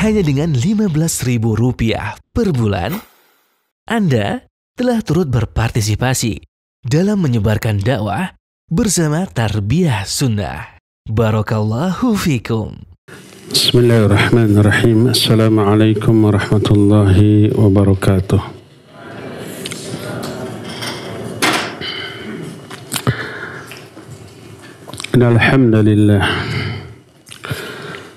hanya dengan Rp15.000 per bulan, Anda telah turut berpartisipasi dalam menyebarkan dakwah bersama Tarbiyah Sunnah. Barakallahu fikum. Bismillahirrahmanirrahim. Assalamualaikum warahmatullahi wabarakatuh. Alhamdulillah.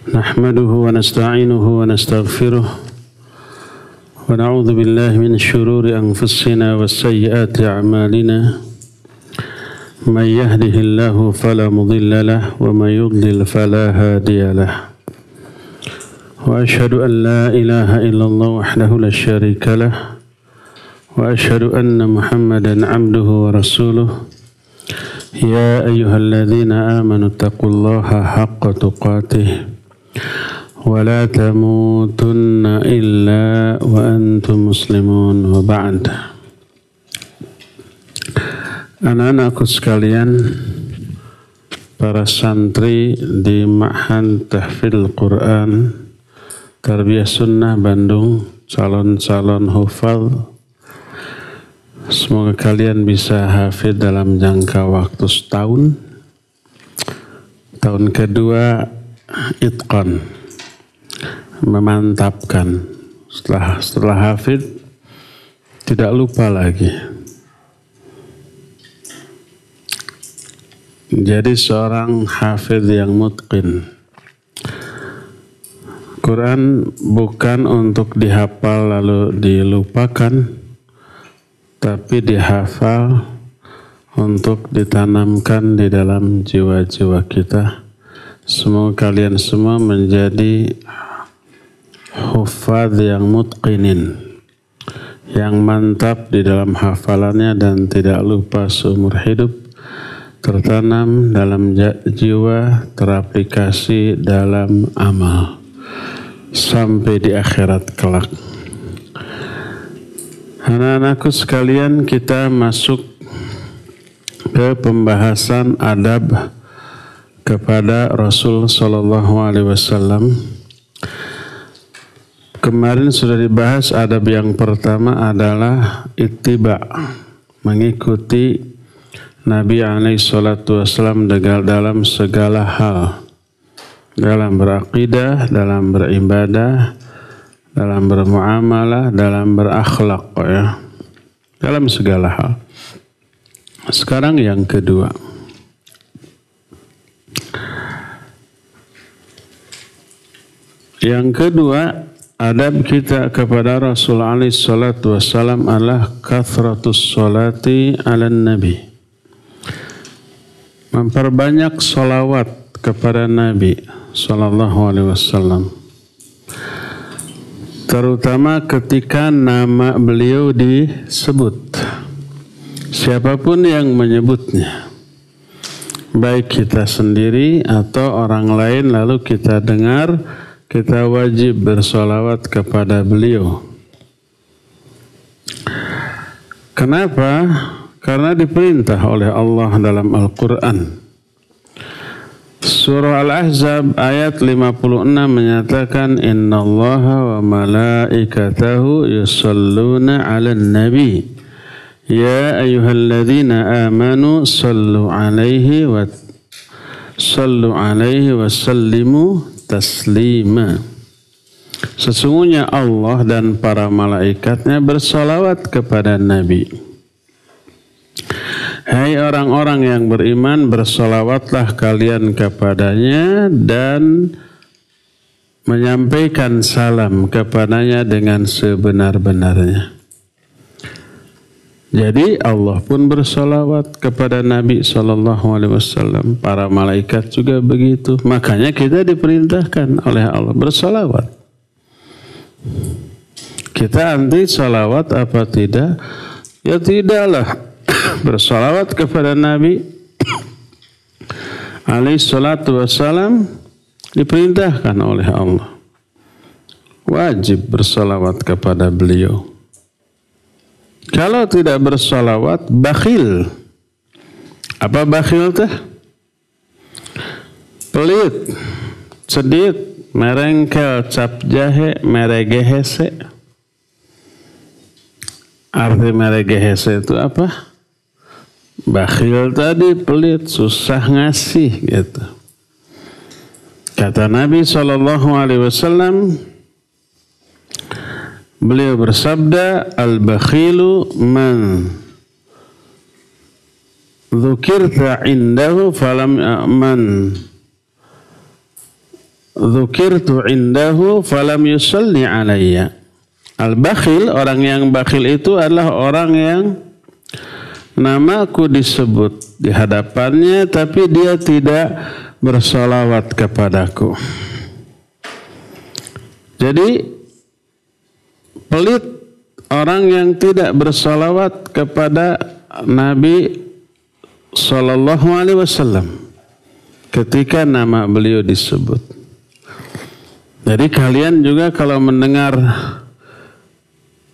Nahmaduhu wa nasta'inuhu wa nastaghfiruh. Wa na'udzu billahi min syururi anfusina wa sayyiati a'malina. May yahdihillahu fala mudilla lahu wa may yudlil fala hadiya lahu. Wa asyhadu an la ilaha illallah wahdahu la syarika lahu wa asyhadu anna Muhammadan 'abduhu wa rasuluh. Ya ayyuhalladzina amanu taqullaha haqqa tuqatih wa la tamutunna illa wa antum muslimun wa ba'd. Anak-anakku sekalian, para santri di Ma'had Tahfidz Quran Tarbiyah Sunnah Bandung, calon-calon hufal, semoga kalian bisa hafid dalam jangka waktu setahun. Tahun kedua itqan, memantapkan. Setelah hafid tidak lupa lagi. Jadi seorang hafid yang mutqin. Quran bukan untuk dihafal lalu dilupakan, tapi dihafal untuk ditanamkan di dalam jiwa-jiwa kita. Semoga kalian semua menjadi hufadz yang mutqinin, yang mantap di dalam hafalannya dan tidak lupa seumur hidup, tertanam dalam jiwa, teraplikasi dalam amal sampai di akhirat kelak. Anak-anakku sekalian, kita masuk ke pembahasan adab kepada Rasul Sallallahu Alaihi Wasallam. Kemarin sudah dibahas adab yang pertama adalah ittiba, mengikuti Nabi Alaihi Salatu Wasallam dalam segala hal, dalam beraqidah, dalam beribadah, dalam bermuamalah, dalam berakhlak, ya, dalam segala hal. Sekarang yang kedua, adab kita kepada Rasul alaihi salatu wassalam adalah kathratus sholati ala nabi, memperbanyak sholawat kepada Nabi sallallahu alaihi wasallam, terutama ketika nama beliau disebut. Siapapun yang menyebutnya, baik kita sendiri atau orang lain, lalu kita dengar, kita wajib bersolawat kepada beliau. Kenapa? Karena diperintah oleh Allah dalam Al-Quran. Surah Al-Ahzab ayat 56 menyatakan, innallaha wa malaikatahu yusalluna 'alan nabi ya ayyuhalladzina amanu sallu 'alaihi wa sallimu taslima. Sesungguhnya Allah dan para malaikatnya bersalawat kepada Nabi. Hai orang-orang yang beriman, bersolawatlah kalian kepadanya dan menyampaikan salam kepadanya dengan sebenar-benarnya. Jadi Allah pun bersolawat kepada Nabi SAW. Para malaikat juga begitu. Makanya kita diperintahkan oleh Allah bersolawat. Kita anti solawat apa tidak? Ya tidaklah. Bersolawat kepada Nabi alaihi salatu wassalam diperintahkan oleh Allah. Wajib bersolawat kepada beliau. Kalau tidak bersolawat, bakhil. Apa bakhil teh? Pelit, sedih, merengkel cap jahe meregehese. Arti meregehese itu apa? Bakhil tadi, pelit, susah ngasih gitu. Kata Nabi SAW, beliau bersabda, al-bakhilu man dzukirta indahu falam dzukirtu indahu falam yusalli alayya. Al-bakhil, orang yang bakhil itu adalah orang yang namaku disebut di hadapannya tapi dia tidak bersolawat kepadaku. Jadi pelit orang yang tidak bersolawat kepada Nabi Sallallahu Alaihi Wasallam ketika nama beliau disebut. Jadi kalian juga kalau mendengar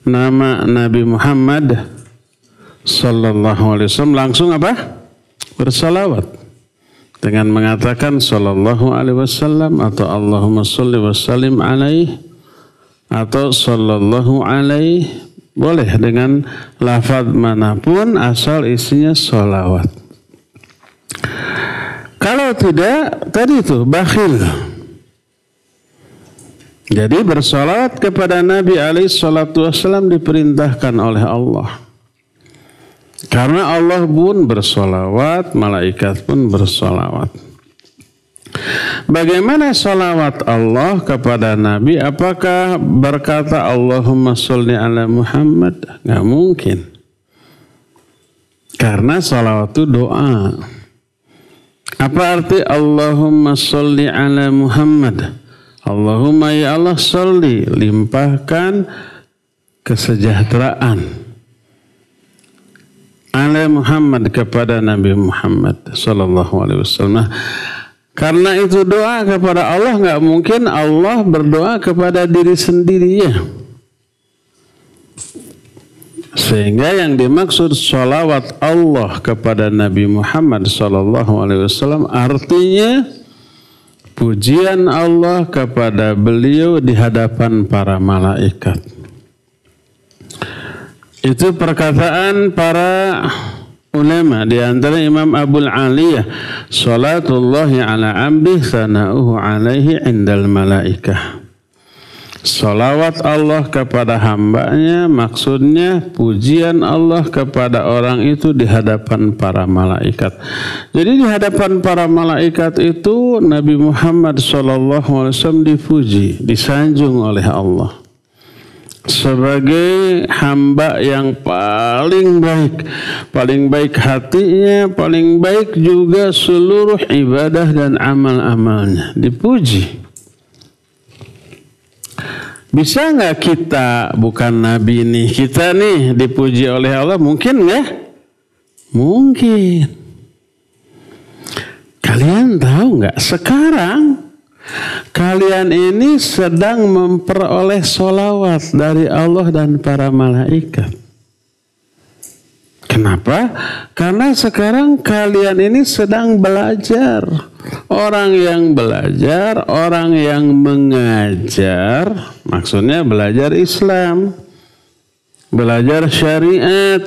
nama Nabi Muhammad Sallallahu Alaihi Wasallam langsung apa? Bersalawat dengan mengatakan Sallallahu Alaihi Wasallam atau Allahumma salli wa sallim alaihi atau Sallallahu Alaihi, boleh dengan lafaz manapun asal isinya salawat. Kalau tidak, tadi itu bakhil. Jadi bersalawat kepada Nabi alaihi salatu wasallam diperintahkan oleh Allah. Karena Allah pun bersolawat, malaikat pun bersolawat. Bagaimana solawat Allah kepada Nabi? Apakah berkata Allahumma sholli ala Muhammad? Nggak mungkin. Karena solawat itu doa. Apa arti Allahumma sholli ala Muhammad? Allahumma ya Allah sholli, limpahkan kesejahteraan ala Muhammad kepada Nabi Muhammad sallallahu alaihi wasallam. Karena itu doa kepada Allah, nggak mungkin Allah berdoa kepada diri sendirinya. Sehingga yang dimaksud sholawat Allah kepada Nabi Muhammad sallallahu alaihi wasallam artinya pujian Allah kepada beliau di hadapan para malaikat. Itu perkataan para ulama, di antara Imam Abul Aliyah, salatullahi ala abdi sana'uhu alaihi indal malaikah. Salawat Allah kepada hambanya maksudnya pujian Allah kepada orang itu di hadapan para malaikat. Jadi di hadapan para malaikat itu Nabi Muhammad SAW dipuji, disanjung oleh Allah sebagai hamba yang paling baik hatinya, paling baik juga seluruh ibadah dan amal-amalnya, dipuji. Bisa nggak kita, bukan Nabi nih, kita nih dipuji oleh Allah? Mungkin nggak? Mungkin. Kalian tahu nggak sekarang kalian ini sedang memperoleh sholawat dari Allah dan para malaikat. Kenapa? Karena sekarang kalian ini sedang belajar. Orang yang belajar, orang yang mengajar, maksudnya belajar Islam, belajar syariat,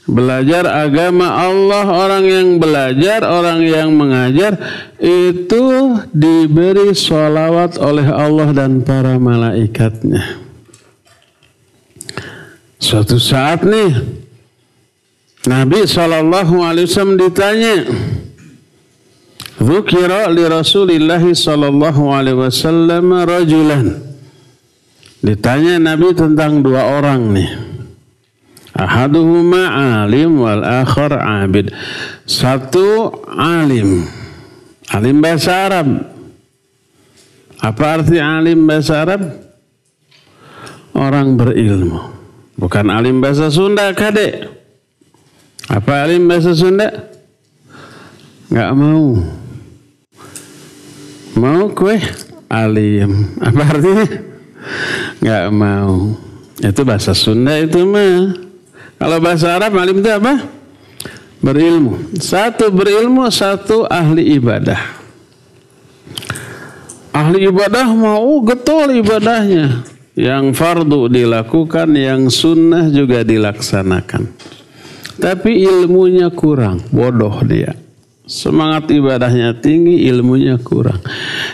belajar agama Allah. Orang yang belajar, orang yang mengajar itu diberi sholawat oleh Allah dan para malaikatnya. Suatu saat nih Nabi SAW ditanya, dzukira li Rasulillah SAW rajulan. Ditanya Nabi tentang dua orang nih. Ahaduhuma alim wal akhar abid. Satu alim bahasa Arab. Apa arti alim bahasa Arab? Orang berilmu. Bukan alim bahasa Sunda, Kadek. Apa alim bahasa Sunda? Nggak mau. Mau kue alim. Apa artinya? Nggak mau. Itu bahasa Sunda itu mah. Kalau bahasa Arab alim itu apa? Berilmu. Satu berilmu, satu ahli ibadah. Ahli ibadah mau getol ibadahnya. Yang fardu dilakukan, yang sunnah juga dilaksanakan. Tapi ilmunya kurang, bodoh dia. Semangat ibadahnya tinggi, ilmunya kurang.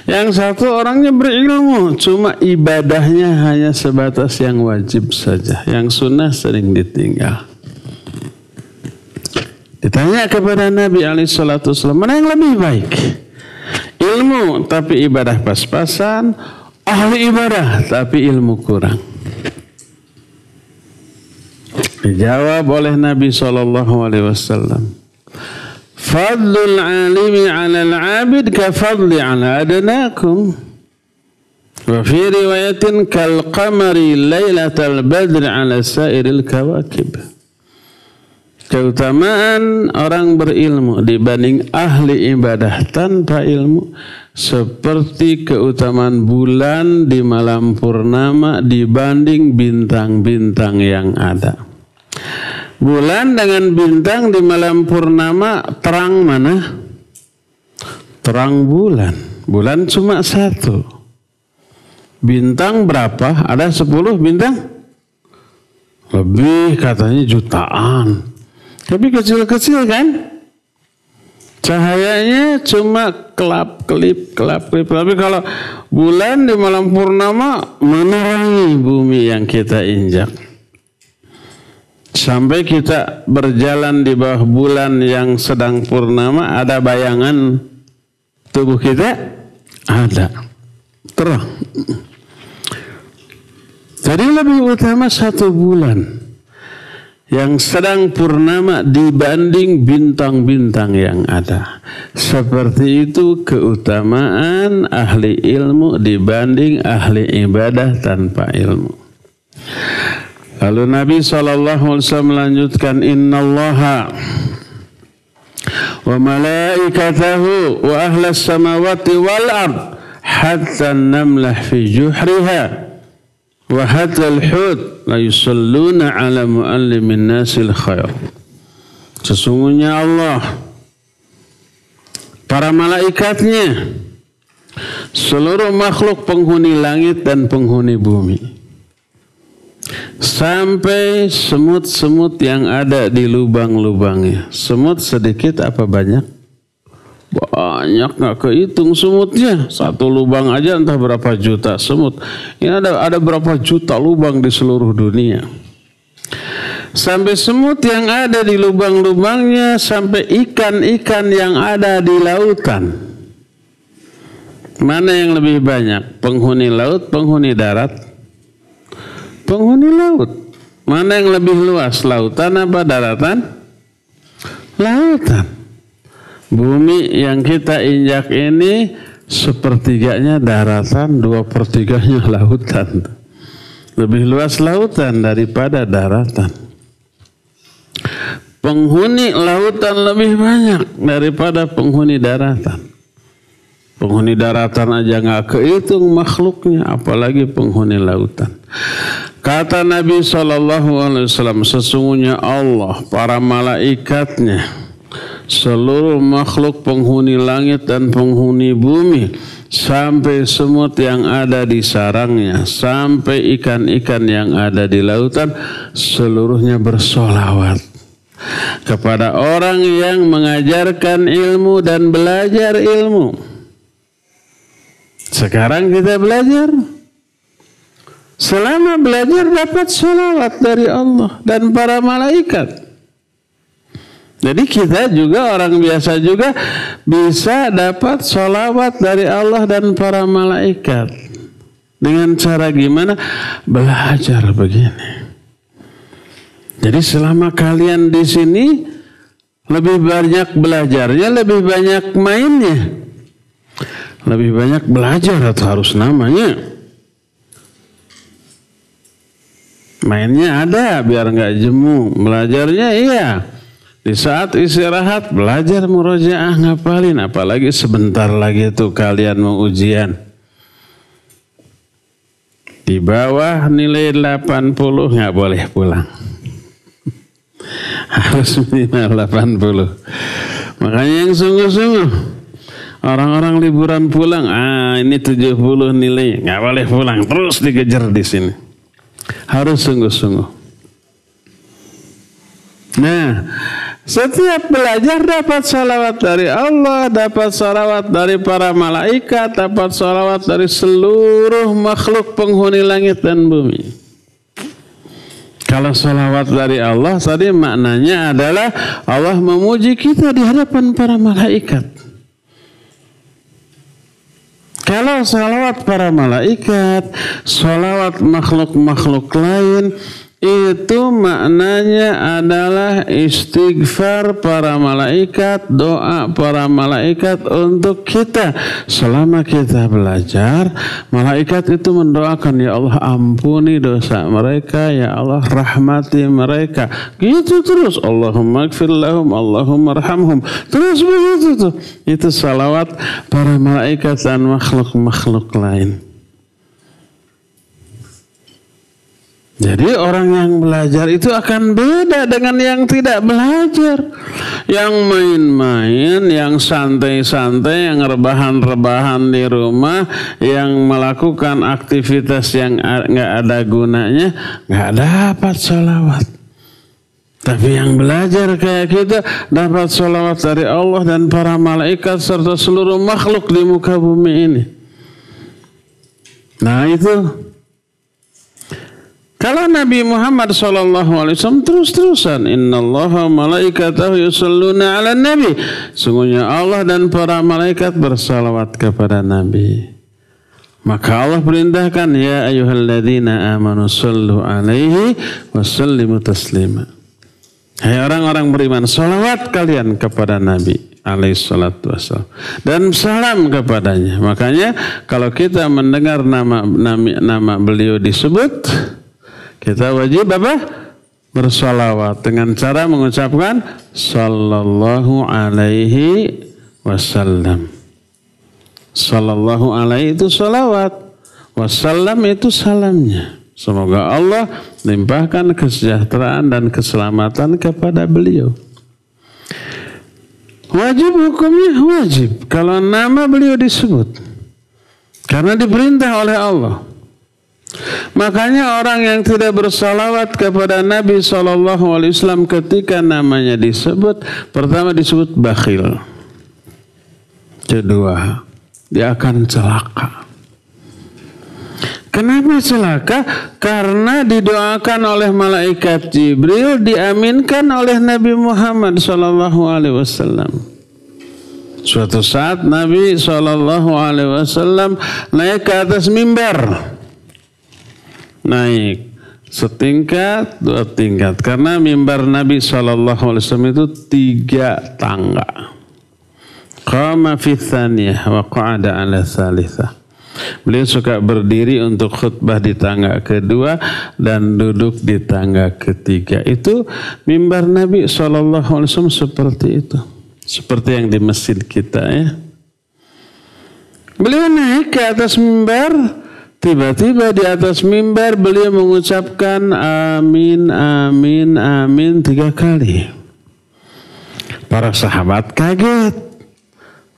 Yang satu orangnya berilmu, cuma ibadahnya hanya sebatas yang wajib saja. Yang sunnah sering ditinggal. Ditanya kepada Nabi SAW, mana yang lebih baik? Ilmu tapi ibadah pas-pasan, ahli ibadah tapi ilmu kurang. Dijawab oleh Nabi SAW. Fadlul alimi 'alal 'abid ka fadli 'ala adnakum. Wa fi riwayatin kal qamari lailatal badri 'ala sairil kawakib. Keutamaan orang berilmu dibanding ahli ibadah tanpa ilmu seperti keutamaan bulan di malam purnama dibanding bintang-bintang yang ada. Bulan dengan bintang di malam purnama terang mana? Terang bulan. Bulan cuma satu. Bintang berapa? Ada 10 bintang? Lebih, katanya jutaan. Tapi kecil-kecil kan? Cahayanya cuma kelap-kelip. Tapi kalau bulan di malam purnama menerangi bumi yang kita injak. Sampai kita berjalan di bawah bulan yang sedang purnama, ada bayangan tubuh kita? Ada. Terang. Jadi lebih utama satu bulan yang sedang purnama dibanding bintang-bintang yang ada. Seperti itu keutamaan ahli ilmu dibanding ahli ibadah tanpa ilmu. Lalu Nabi SAW melanjutkan, Innallaha wa malaikatahu wa ahlas samawati wal ard hatta namlah fi juhriha wa hatta al-hud la yusalluna ala muallimin nasil khair. Sesungguhnya Allah, para malaikatnya, seluruh makhluk penghuni langit dan penghuni bumi, sampai semut-semut yang ada di lubang-lubangnya. Semut sedikit apa banyak? Banyak, nggak kehitung semutnya. Satu lubang aja entah berapa juta semut. Ini ada berapa juta lubang di seluruh dunia. Sampai semut yang ada di lubang-lubangnya, sampai ikan-ikan yang ada di lautan. Mana yang lebih banyak? Penghuni laut, penghuni darat? Penghuni laut. Mana yang lebih luas? Lautan apa daratan? Lautan. Bumi yang kita injak ini sepertiganya daratan, 2/3-nya lautan. Lebih luas lautan daripada daratan. Penghuni lautan lebih banyak daripada penghuni daratan. Penghuni daratan aja nggak kehitung makhluknya, apalagi penghuni lautan. Kata Nabi SAW, sesungguhnya Allah, para malaikatnya, seluruh makhluk penghuni langit dan penghuni bumi, sampai semut yang ada di sarangnya, sampai ikan-ikan yang ada di lautan, seluruhnya bersolawat kepada orang yang mengajarkan ilmu dan belajar ilmu. Sekarang kita belajar. Selama belajar dapat sholawat dari Allah dan para malaikat. Jadi kita juga orang biasa juga bisa dapat sholawat dari Allah dan para malaikat. Dengan cara gimana? Belajar begini. Jadi selama kalian di sini lebih banyak belajarnya, lebih banyak mainnya. Lebih banyak belajar atau harus namanya. Mainnya ada biar nggak jemu. Belajarnya iya. Di saat istirahat belajar murojaah ngapalin. Apalagi sebentar lagi tuh kalian mau ujian. Di bawah nilai 80 nggak boleh pulang. Harus minimal 80. Makanya yang sungguh-sungguh. Orang-orang liburan pulang, ini 70 nilai, nggak boleh pulang, terus dikejar di sini. Harus sungguh-sungguh. Nah, setiap belajar dapat salawat dari Allah, dapat salawat dari para malaikat, dapat salawat dari seluruh makhluk penghuni langit dan bumi. Kalau salawat dari Allah tadi maknanya adalah Allah memuji kita di hadapan para malaikat. Kalau salawat para malaikat, salawat makhluk-makhluk lain, itu maknanya adalah istighfar para malaikat, doa para malaikat untuk kita. Selama kita belajar, malaikat itu mendoakan, ya Allah ampuni dosa mereka, ya Allah rahmati mereka. Gitu terus, Allahumma gfir lahum, Allahumma arhamhum. Terus begitu tuh. Itu salawat para malaikat dan makhluk-makhluk lain. Jadi orang yang belajar itu akan beda dengan yang tidak belajar. Yang main-main, yang santai-santai, yang rebahan-rebahan di rumah, yang melakukan aktivitas yang nggak ada gunanya, nggak dapat sholawat. Tapi yang belajar kayak kita dapat sholawat dari Allah dan para malaikat serta seluruh makhluk di muka bumi ini. Nah itu. Kalau Nabi Muhammad SAW terus-terusan, innallaha malaikatahu yusalluna ala nabi. Sungguhnya Allah dan para malaikat bersalawat kepada Nabi. Maka Allah perintahkan, ya ayyuhalladzina amanu sallu alaihi wa sallimu taslima. Hai orang-orang beriman, salawat kalian kepada Nabi alaihi salatu wassalam dan salam kepadanya. Makanya kalau kita mendengar nama beliau disebut, kita wajib apa? Bersalawat dengan cara mengucapkan sallallahu alaihi wasallam. Sallallahu alaihi itu salawat, wasallam itu salamnya. Semoga Allah limpahkan kesejahteraan dan keselamatan kepada beliau. Wajib hukumnya wajib kalau nama beliau disebut, karena diperintah oleh Allah. Makanya orang yang tidak bersalawat kepada Nabi SAW ketika namanya disebut, pertama disebut bakhil, kedua dia akan celaka. Kenapa celaka? Karena didoakan oleh malaikat Jibril, diaminkan oleh Nabi Muhammad SAW. Suatu saat Nabi SAW naik ke atas mimbar. Naik setingkat, dua tingkat. Karena mimbar Nabi SAW itu 3 tangga. Qama fi tsaniyah wa qa'ada ala tsalitsah. Beliau suka berdiri untuk khutbah di tangga kedua dan duduk di tangga ketiga. Itu mimbar Nabi SAW seperti itu. Seperti yang di masjid kita ya. Beliau naik ke atas mimbar. Tiba-tiba di atas mimbar beliau mengucapkan amin, amin, amin 3 kali. Para sahabat kaget.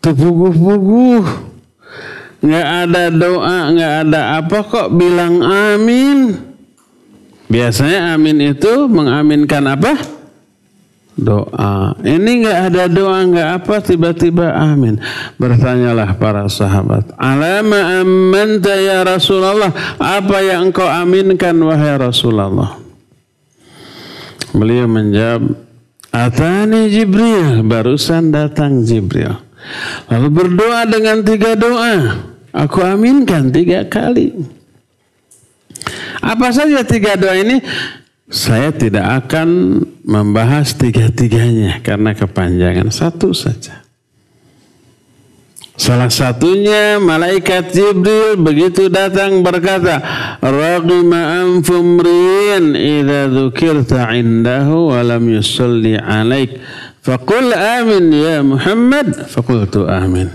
Terpuguh-puguh. Nggak ada doa, nggak ada apa kok bilang amin. Biasanya amin itu mengaminkan apa? Doa. Ini nggak ada doa, nggak apa, tiba-tiba amin. Bertanyalah para sahabat, alama amanta ya Rasulullah, apa yang engkau aminkan wahai Rasulullah? Beliau menjawab, atani Jibril, barusan datang Jibril. Lalu berdoa dengan 3 doa, aku aminkan 3 kali. Apa saja 3 doa ini? Saya tidak akan membahas 3-tiganya karena kepanjangan, 1 saja. Salah satunya malaikat Jibril begitu datang berkata, raqima anfumrin idza dzukirta indahu wa lam yusalli alaik faqul amin ya Muhammad, faqultu amin.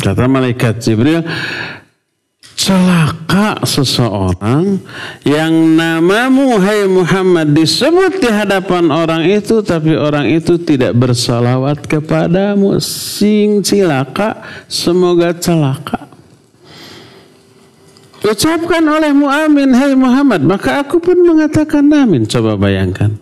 Kata malaikat Jibril, celaka seseorang yang namamu hai Muhammad disebut di hadapan orang itu, tapi orang itu tidak bersalawat kepadamu. Sing cilaka, semoga celaka. Ucapkan olehmu amin hai Muhammad, maka aku pun mengatakan amin. Coba bayangkan,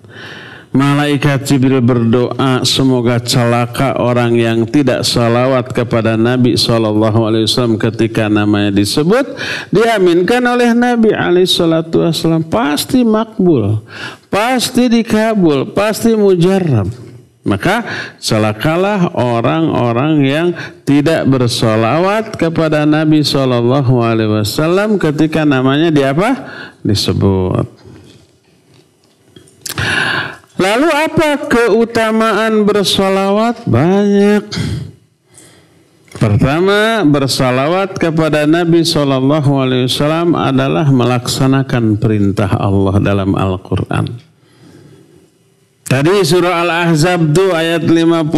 malaikat Jibril berdoa semoga celaka orang yang tidak salawat kepada Nabi SAW ketika namanya disebut, diaminkan oleh Nabi SAW, pasti makbul, pasti dikabul, pasti mujarab. Maka celakalah orang-orang yang tidak bersolawat kepada Nabi SAW ketika namanya disebut. Lalu apa keutamaan bersolawat? Banyak. Pertama, bersolawat kepada Nabi SAW adalah melaksanakan perintah Allah dalam Al-Quran. Tadi surah Al-Ahzab itu ayat 56.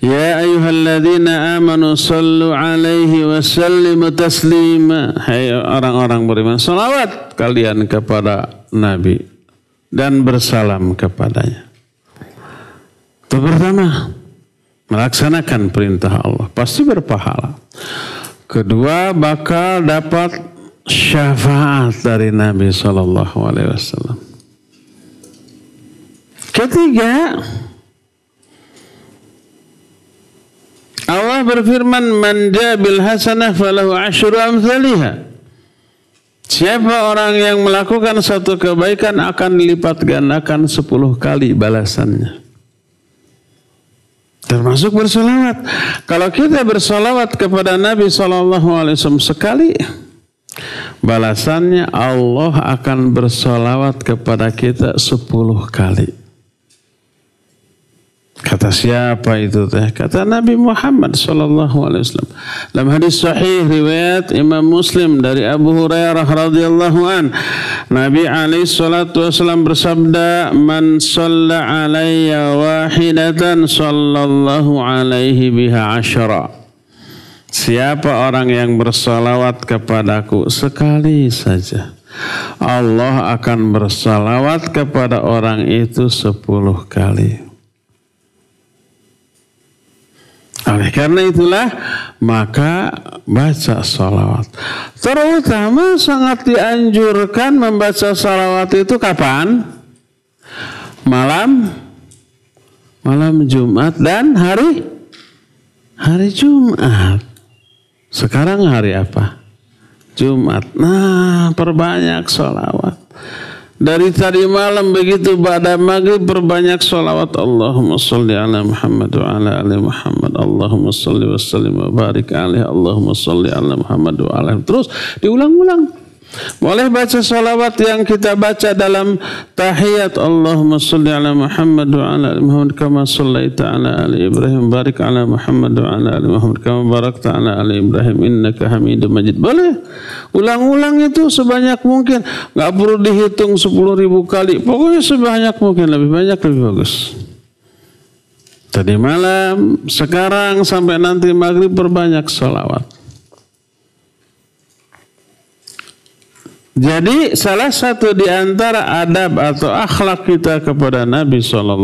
Ya ayyuhalladzina amanu sallu alaihi wa sallimu taslima. Hai orang-orang beriman, salawat kalian kepada Nabi dan bersalam kepadanya. Itu pertama, melaksanakan perintah Allah, pasti berpahala. Kedua, bakal dapat syafaat dari Nabi SAW. Ketiga, Allah berfirman, man jabil hasanah falahu asyru amsalihha. Siapa orang yang melakukan satu kebaikan akan dilipat gandakan 10 kali balasannya. Termasuk bersolawat. Kalau kita bersolawat kepada Nabi SAW sekali, balasannya Allah akan bersolawat kepada kita 10 kali. Kata siapa itu teh? Kata Nabi Muhammad SAW. Dalam hadis sahih riwayat Imam Muslim dari Abu Hurairah radhiyallahu an, Nabi SAW bersabda, man shalla alayya wahidatan sallallahu alaihi biha asyara. Siapa orang yang bersalawat kepadaku sekali saja, Allah akan bersalawat kepada orang itu 10 kali. Oleh karena itulah maka baca salawat. Terutama sangat dianjurkan membaca salawat itu kapan? Malam Jumat dan hari Jumat. Sekarang hari apa? Jumat. Nah, perbanyak salawat. Dari tadi malam begitu pada maghrib perbanyak salawat. Allahumma salli ala Muhammad wa ala ali Muhammad. Allahumma salli wa sallim wa barik alaihi. Allahumma salli ala Muhammad wa ala. Terus diulang-ulang. Boleh baca salawat yang kita baca dalam tahiyat. Allahumma salli ala Muhammad wa ala ali Muhammad kama sallaita ala ali Ibrahim. Barik ala Muhammad wa ala ali Muhammad kama barakta ala ali Ibrahim innaka Hamidum Majid. Boleh. Ulang-ulang itu sebanyak mungkin. Gak perlu dihitung 10.000 kali. Pokoknya sebanyak mungkin. Lebih banyak lebih bagus. Tadi malam, sekarang sampai nanti maghrib berbanyak salawat. Jadi salah satu di antara adab atau akhlak kita kepada Nabi SAW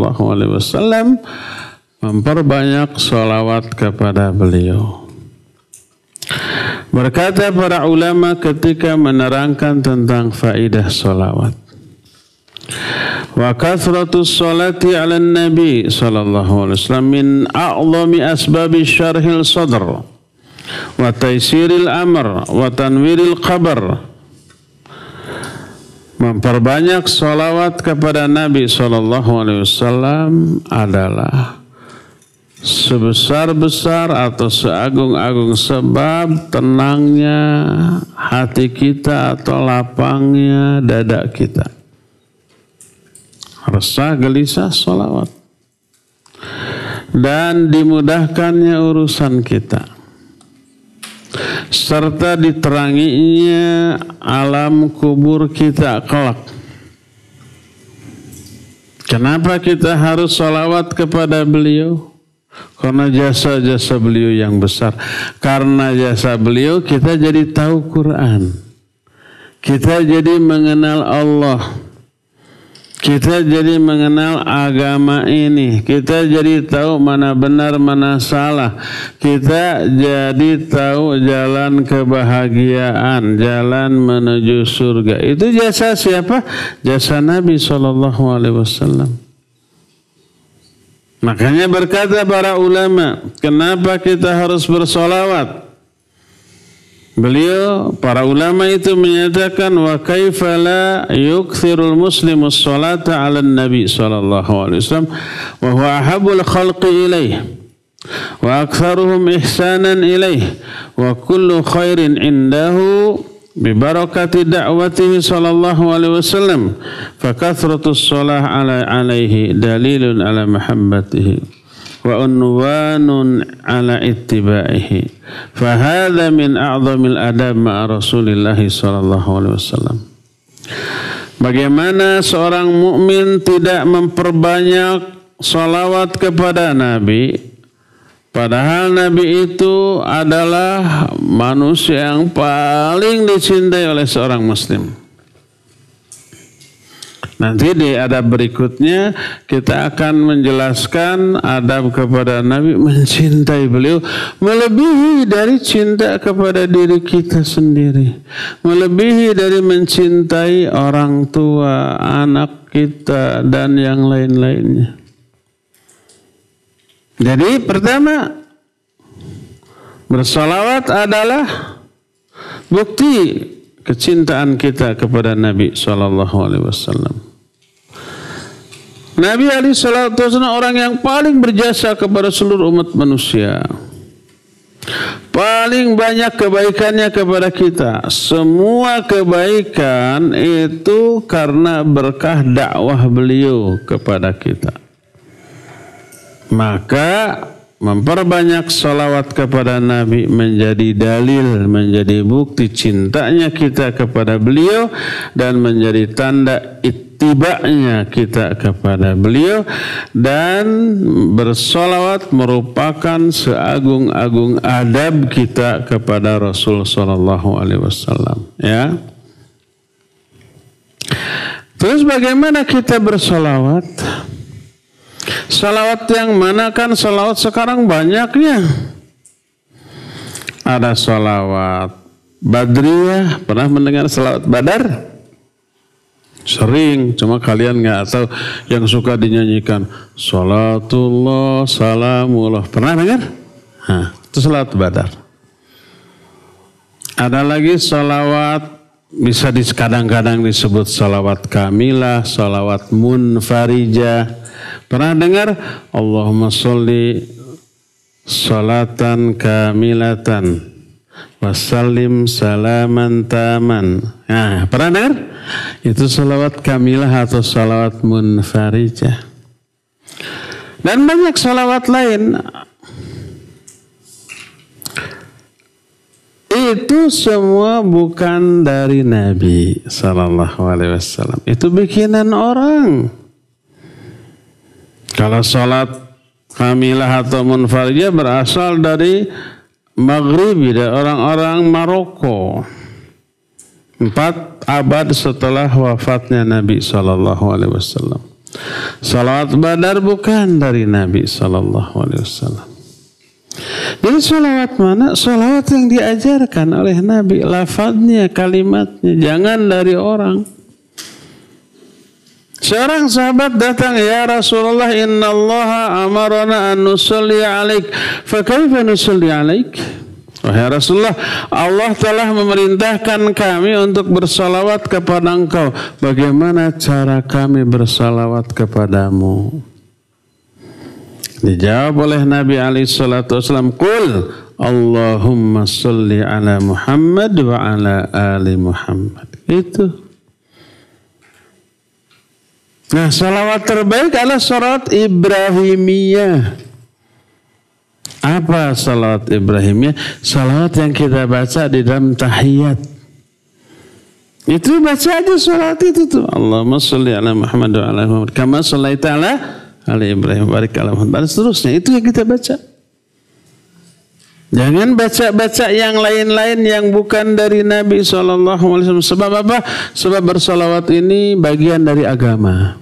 memperbanyak salawat kepada beliau. Berkata para ulama ketika menerangkan tentang faidah salawat. Wa kathratus salati ala Nabi sallallahu alaihi wasallam min a'zami asbabi syarhil sadr wa taysiril amr wa tanwiril qabr. Memperbanyak salawat kepada Nabi SAW adalah sebesar-besar atau seagung-agung sebab tenangnya hati kita atau lapangnya dada kita. Resah gelisah salawat. Dan dimudahkannya urusan kita. Serta diteranginya alam kubur kita kelak. Kenapa kita harus salawat kepada beliau? Karena jasa-jasa beliau yang besar. Karena jasa beliau kita jadi tahu Quran. Kita jadi mengenal Allah. Kita jadi mengenal agama ini. Kita jadi tahu mana benar, mana salah. Kita jadi tahu jalan kebahagiaan, jalan menuju surga. Itu jasa siapa? Jasa Nabi SAW. Makanya berkata para ulama, kenapa kita harus bersolawat? Beliau, para ulama itu menyatakan wa kaifa la yukthirul muslimu sholata ala nabi sallallahu alaihi wasallam wa huwa ahabul khalqi ilaih wa aktsaruhum ihsanan ilaih wa kullu khairin indahu bi barakati da'watihi sallallahu alaihi wasallam fa kathratus shalah alaihi dalilun ala mahabbatihi wa unwanun ala ittiba'ihi fa hadza min a'zamil adab ma'a Rasulillah sallallahu alaihi wasallam. Bagaimana seorang mukmin tidak memperbanyak salawat kepada Nabi, padahal Nabi itu adalah manusia yang paling dicintai oleh seorang muslim. Nanti di adab berikutnya kita akan menjelaskan adab kepada Nabi, mencintai beliau melebihi dari cinta kepada diri kita sendiri, melebihi dari mencintai orang tua, anak kita dan yang lain-lainnya. Jadi pertama, bersalawat adalah bukti kecintaan kita kepada Nabi SAW. Nabi SAW orang yang paling berjasa kepada seluruh umat manusia. Paling banyak kebaikannya kepada kita. Semua kebaikan itu karena berkah dakwah beliau kepada kita. Maka memperbanyak salawat kepada Nabi menjadi dalil, menjadi bukti cintanya kita kepada beliau dan menjadi tanda ittiba'nya kita kepada beliau, dan bersalawat merupakan seagung-agung adab kita kepada Rasul sallallahu alaihi wasallam, ya. Terus bagaimana kita bersalawat? Salawat yang mana? Kan salawat sekarang banyaknya. Ada salawat Badriyah. Pernah mendengar salawat Badar? Sering, cuma kalian nggak tahu. Yang suka dinyanyikan Salatullah, Salamullah. Pernah dengar? Nah, itu salawat Badar. Ada lagi salawat, bisa kadang-kadang disebut salawat kamilah, salawat munfarijah. Pernah dengar? Allahumma sholli salatan kamilatan wassalim salaman taman. Nah, pernah dengar? Itu salawat kamilah atau salawat munfarijah. Dan banyak salawat lain. Itu semua bukan dari Nabi sallallahu alaihi wasallam. Itu bikinan orang. Kalau salat kamilah atau munfarijah berasal dari Maghribi, dari orang-orang Maroko. 4 abad setelah wafatnya Nabi sallallahu alaihi wasallam. Salawat Badar bukan dari Nabi sallallahu alaihi wasallam. Jadi salawat mana? Salawat yang diajarkan oleh Nabi, lafadznya, kalimatnya, jangan dari orang. Seorang sahabat datang, ya Rasulullah, innallaha amarana an nusalli alaik, fa kaifa nusalli alaik? Wahai Rasulullah, Allah telah memerintahkan kami untuk bersalawat kepada engkau. Bagaimana cara kami bersalawat kepadamu? Dijawab oleh Nabi SAW, Qul Allahumma salli ala Muhammad wa ala ali Muhammad. Itu. Nah, salawat terbaik adalah salawat Ibrahimiyah. Apa salawat Ibrahimiyah? Salawat yang kita baca di dalam tahiyat. Itu baca aja salawat itu tuh. Allahumma salli ala Muhammad wa ala Muhammad. Kama sallaita ala ala Ibrahim barik ala Muhammad dan seterusnya. Itu yang kita baca. Jangan baca-baca yang lain-lain yang bukan dari Nabi SAW. Sebab apa? Sebab bersolawat ini bagian dari agama.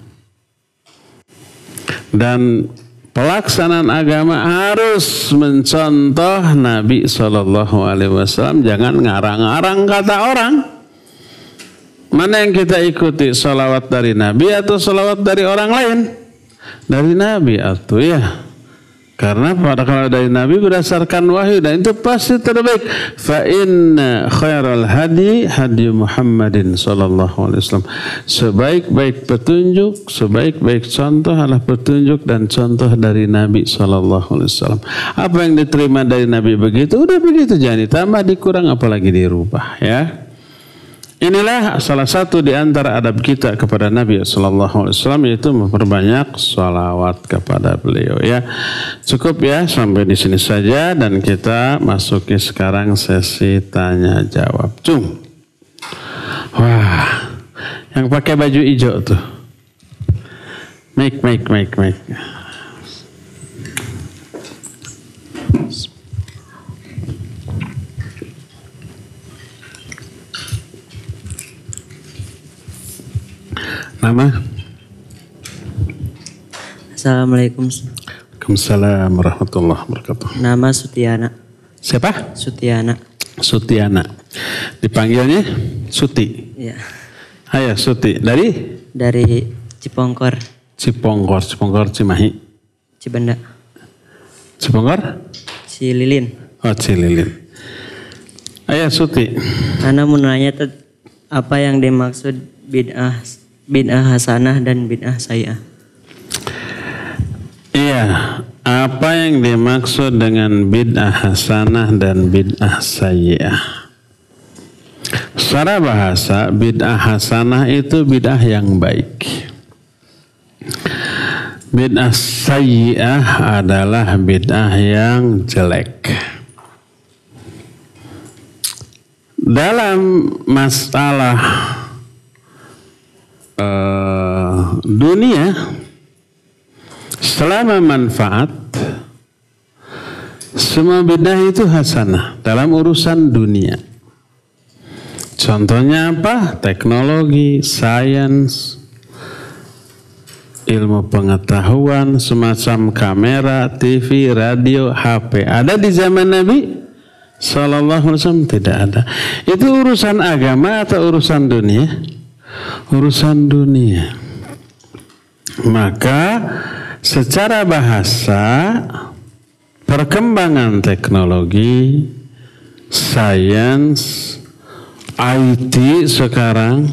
Dan pelaksanaan agama harus mencontoh Nabi SAW. Jangan ngarang-ngarang kata orang. Mana yang kita ikuti? Solawat dari Nabi atau solawat dari orang lain? Dari Nabi atau ya. Karena kalau dari Nabi berdasarkan wahyu dan itu pasti terbaik. Fa inna khairal hadi hadi Muhammadin sallallahu alaihi wasallam. Sebaik-baik petunjuk, sebaik-baik contoh adalah petunjuk dan contoh dari Nabi sallallahu alaihi wasallam. Apa yang diterima dari Nabi begitu, udah begitu, jangan ditambah, dikurang, apalagi dirubah ya. Inilah salah satu di antara adab kita kepada Nabi sallallahu alaihi wasallam, yaitu memperbanyak sholawat kepada beliau ya. Cukup ya sampai di sini saja dan kita masuki sekarang sesi tanya jawab. Cung. Wah, yang pakai baju hijau tuh. Mic. Nama? Assalamualaikum. Waalaikumsalam warahmatullahi wabarakatuh. Nama Sutiana. Siapa? Sutiana. Dipanggilnya Suti. Iya. Ayo Suti. Dari Cipongkor. Cipongkor Cimahi. Cibenda. Cipongkor? Cililin. Oh Cililin. Ayo Suti. Ana mau nanya apa yang dimaksud bid'ah hasanah dan bid'ah sayyi'ah? Iya, apa yang dimaksud dengan bid'ah hasanah dan bid'ah sayyi'ah? Secara bahasa, bid'ah hasanah itu bid'ah yang baik. Bid'ah sayyi'ah adalah bid'ah yang jelek. Dalam masalah dunia, selama manfaat, semua bid'ah itu hasanah dalam urusan dunia. Contohnya apa? Teknologi, sains, ilmu pengetahuan, semacam kamera, TV, radio, HP. Ada di zaman Nabi Sallallahu Alaihi Wasallam? Tidak ada. Itu urusan agama atau urusan dunia? Urusan dunia. Maka secara bahasa, perkembangan teknologi, sains, IT sekarang,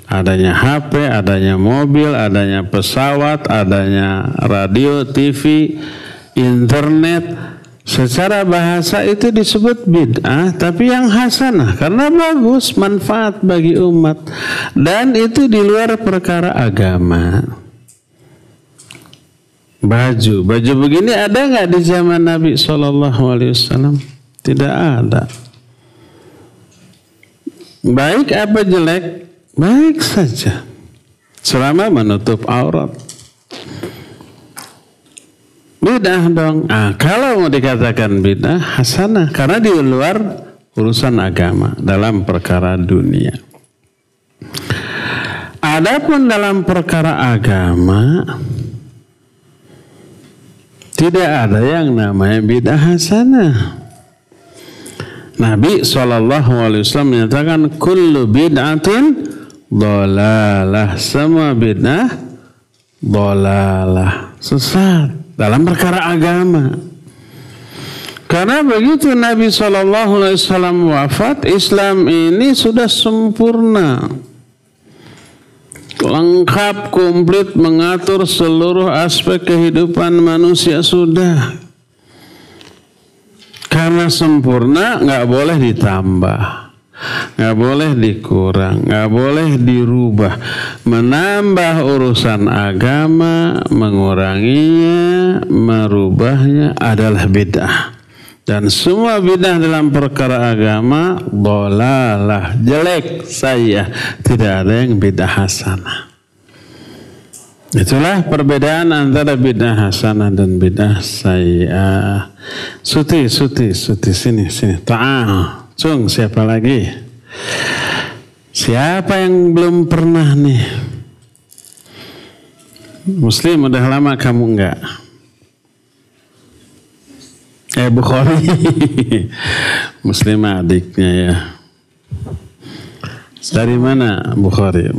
adanya HP, adanya mobil, adanya pesawat, adanya radio, TV, internet, secara bahasa itu disebut bid'ah, tapi yang hasanah karena bagus, manfaat bagi umat, dan itu di luar perkara agama. Baju begini ada nggak di zaman Nabi SAW? Tidak ada. Baik apa jelek? Baik saja, selama menutup aurat. Bid'ah dong. Kalau mau dikatakan bid'ah hasanah karena di luar urusan agama dalam perkara dunia. Adapun dalam perkara agama tidak ada yang namanya bid'ah hasanah. Nabi SAW menyatakan kullu bid'atin dhalalah, semua bid'ah dhalalah, sesat dalam perkara agama. Karena begitu Nabi SAW wafat, Islam ini sudah sempurna, lengkap, komplit, mengatur seluruh aspek kehidupan manusia sudah. Karena sempurna, nggak boleh ditambah, nggak boleh dikurang, nggak boleh dirubah. Menambah urusan agama, menguranginya, merubahnya adalah bid'ah. Dan semua bid'ah dalam perkara agama dhalalah, jelek, sayyi'ah. Tidak ada yang bid'ah hasanah. Itulah perbedaan antara bid'ah hasanah dan bid'ah sayyi'ah. Suti sini. Ta'al. Cung, siapa lagi? Siapa yang belum pernah nih? Muslim udah lama, kamu enggak? Bukhari. Muslim adiknya ya. Dari mana Bukhari?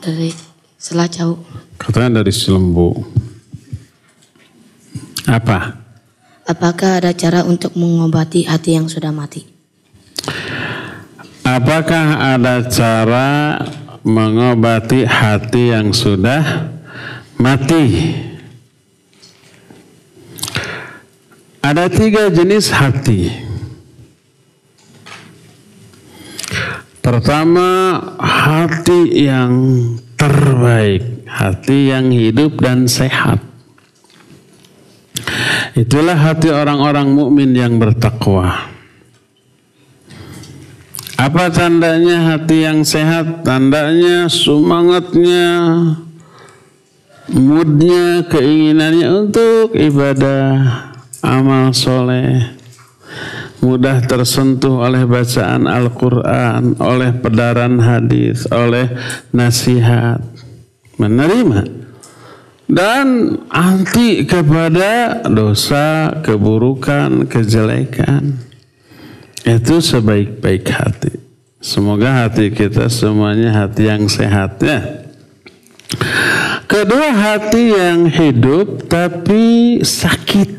Dari Selacau. Katanya dari Cilembu. Apa? Apakah ada cara untuk mengobati hati yang sudah mati? Apakah ada cara mengobati hati yang sudah mati? Ada 3 jenis hati. Pertama, hati yang terbaik, hati yang hidup dan sehat. Itulah hati orang-orang mukmin yang bertakwa. Apa tandanya hati yang sehat? Tandanya semangatnya, moodnya, keinginannya untuk ibadah, amal soleh. Mudah tersentuh oleh bacaan Al-Quran, oleh pedaran hadis, oleh nasihat. Menerima. Dan anti kepada dosa, keburukan, kejelekan. Itu sebaik-baik hati. Semoga hati kita semuanya hati yang sehat ya. Kedua, hati yang hidup tapi sakit.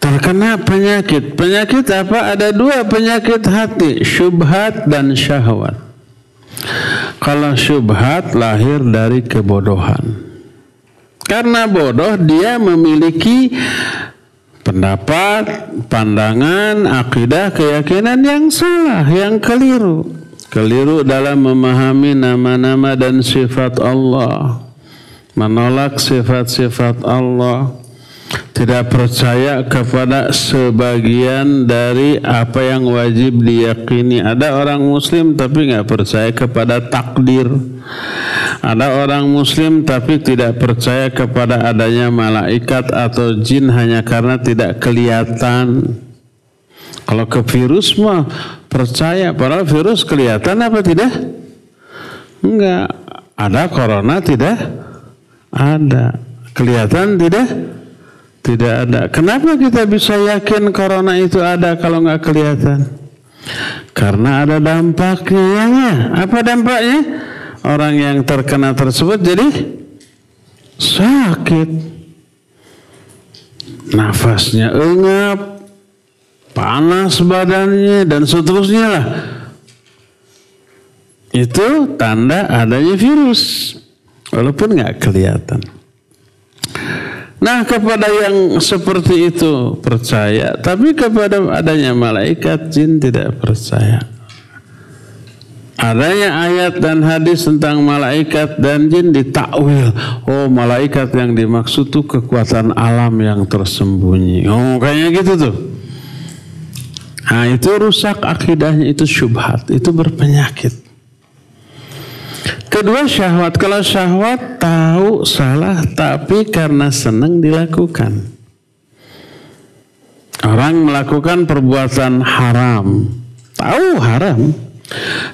Terkena penyakit. Penyakit apa? Ada 2 penyakit hati, syubhat dan syahwat. Kalau syubhat lahir dari kebodohan. Karena bodoh dia memiliki pendapat, pandangan, akidah, keyakinan yang salah, yang keliru. Keliru dalam memahami nama-nama dan sifat Allah. Menolak sifat-sifat Allah. Tidak percaya kepada sebagian dari apa yang wajib diyakini. Ada orang muslim tapi nggak percaya kepada takdir. Ada orang muslim tapi tidak percaya kepada adanya malaikat atau jin hanya karena tidak kelihatan. Kalau ke virus mah percaya, padahal virus kelihatan apa tidak? Enggak. Ada corona tidak? Ada. Kelihatan tidak? Tidak ada. Kenapa kita bisa yakin corona itu ada kalau nggak kelihatan? Karena ada dampaknya. Apa dampaknya? Orang yang terkena tersebut jadi sakit. Nafasnya engap, panas badannya, dan seterusnya lah. Itu tanda adanya virus. Walaupun nggak kelihatan. Nah, kepada yang seperti itu percaya, tapi kepada adanya malaikat, jin tidak percaya. Adanya ayat dan hadis tentang malaikat dan jin ditakwil. Oh, malaikat yang dimaksud itu kekuatan alam yang tersembunyi. Oh, kayaknya gitu tuh. Nah, itu rusak akidahnya, itu syubhat, itu berpenyakit. Kedua, syahwat. Kalau syahwat tahu salah tapi karena senang dilakukan. Orang melakukan perbuatan haram, tahu haram,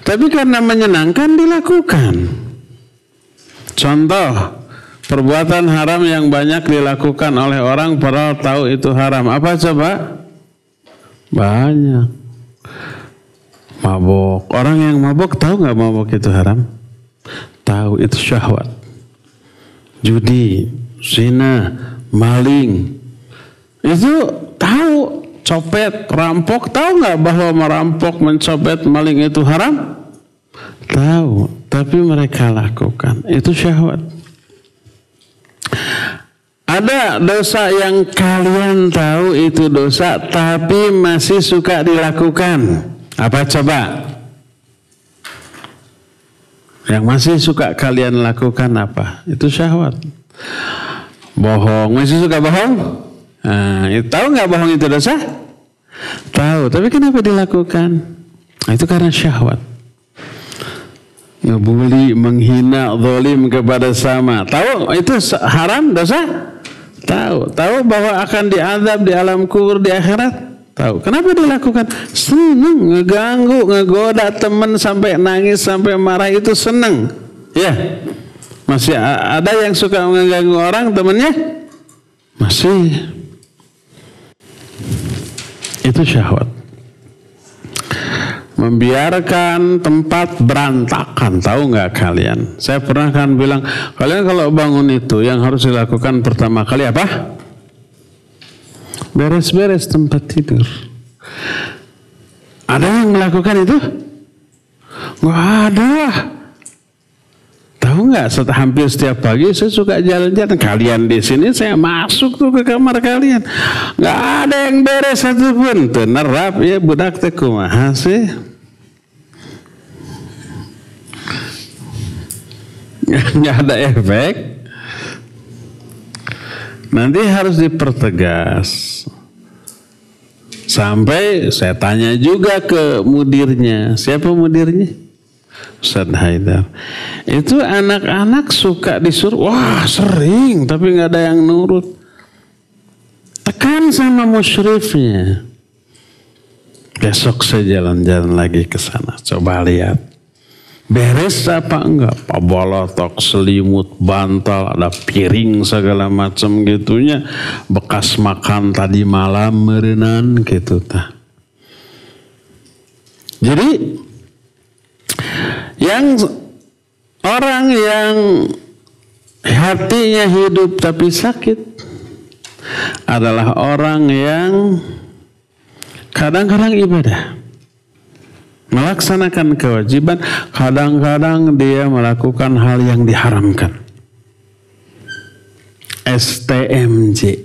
tapi karena menyenangkan dilakukan. Contoh, perbuatan haram yang banyak dilakukan oleh orang padahal tahu itu haram. Apa coba? Banyak. Mabok. Orang yang mabok tahu nggak mabok itu haram? Tahu, itu syahwat. Judi, zina, maling, itu tahu. Copet, rampok, tahu nggak bahwa merampok, mencopet, maling itu haram? Tahu, tapi mereka lakukan. Itu syahwat. Ada dosa yang kalian tahu itu dosa, tapi masih suka dilakukan. Apa coba? Yang masih suka kalian lakukan apa? Itu syahwat. Bohong, masih suka bohong? Nah, tahu nggak bohong itu dosa? Tahu, tapi kenapa dilakukan? Nah, itu karena syahwat. ngebuli, menghina, zalim kepada sama. Tahu itu haram, dosa? Tahu bahwa akan diazab di alam kubur di akhirat? Tahu. Kenapa dilakukan? Seneng, ngeganggu, ngegoda teman sampai nangis, sampai marah, itu seneng. Ya. Masih ada yang suka mengganggu orang temannya? Masih. Itu syahwat. Membiarkan tempat berantakan, tahu nggak kalian? Saya pernah kan bilang, kalian kalau bangun itu yang harus dilakukan pertama kali apa? Beres-beres tempat tidur. Ada yang melakukan itu? Nggak ada. Tahu nggak? Hampir setiap pagi saya suka jalan-jalan. Kalian di sini saya masuk tuh ke kamar kalian. Nggak ada yang beres satupun. Tenerap ya budak teh kumaha sih. Nggak ada efek. Nanti harus dipertegas. Sampai saya tanya juga ke mudirnya. Siapa mudirnya? Ustaz Haidar. Itu anak-anak suka disuruh. Wah sering. Tapi nggak ada yang nurut. Tekan sama musyrifnya. Besok saya jalan-jalan lagi ke sana. Coba lihat. Beres apa enggak? Pabolotok, selimut, bantal, ada piring segala macam gitunya. Bekas makan tadi malam merenan gitu tah. Jadi yang orang yang hatinya hidup tapi sakit adalah orang yang kadang-kadang ibadah, melaksanakan kewajiban, kadang-kadang dia melakukan hal yang diharamkan. STMJ.